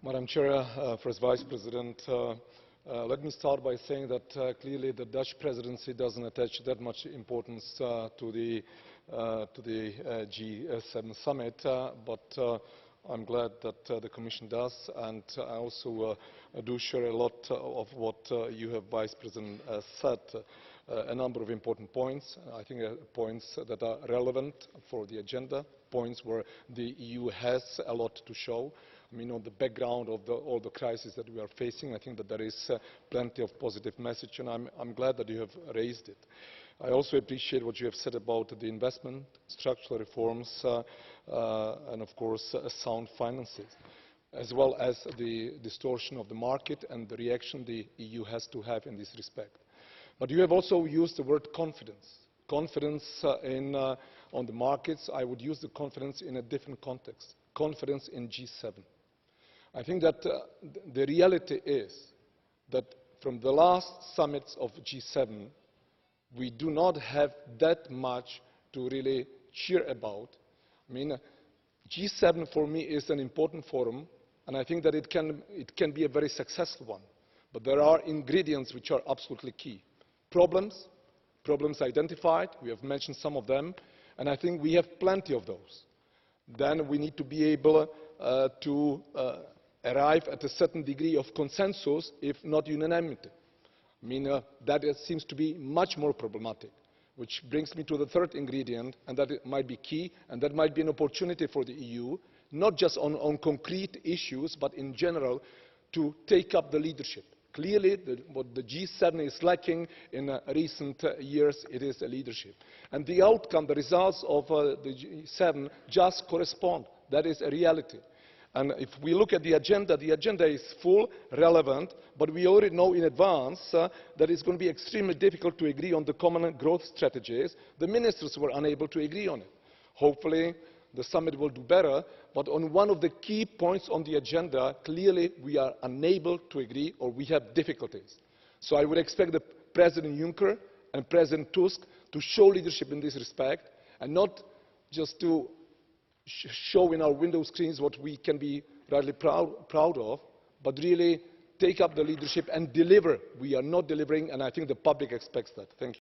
Madam Chair, First Vice President, let me start by saying that clearly the Dutch presidency doesn't attach that much importance to the G7 summit, but I'm glad that the Commission does, and I also do share a lot of what you have, Vice President, said. A number of important points, I think points that are relevant for the agenda, points where the EU has a lot to show. I mean, on the background of all the crises that we are facing, I think that there is plenty of positive message, and I'm glad that you have raised it. I also appreciate what you have said about the investment, structural reforms, and of course sound finances, as well as the distortion of the market and the reaction the EU has to have in this respect. But you have also used the word confidence. Confidence on the markets. I would use the confidence in a different context. Confidence in G7. I think that the reality is that from the last summits of G7, we do not have that much to really cheer about. I mean, G7 for me is an important forum, and I think that it can be a very successful one. But there are ingredients which are absolutely key. Problems identified, we have mentioned some of them, and I think we have plenty of those. Then we need to be able to arrive at a certain degree of consensus, if not unanimity. I mean, that seems to be much more problematic, which brings me to the third ingredient, and that it might be key, and that might be an opportunity for the EU, not just on concrete issues, but in general, to take up the leadership. Clearly, what the G7 is lacking in recent years, it is a leadership. And the outcome, the results of the G7 just correspond. That is a reality. And if we look at the agenda is full, relevant, but we already know in advance that it's going to be extremely difficult to agree on the common growth strategies. The ministers were unable to agree on it. Hopefully, the summit will do better, but on one of the key points on the agenda, clearly we are unable to agree, or we have difficulties. So I would expect the President Juncker and President Tusk to show leadership in this respect, and not just to show in our window screens what we can be rightly proud of, but really take up the leadership and deliver. We are not delivering, and I think the public expects that. Thank you.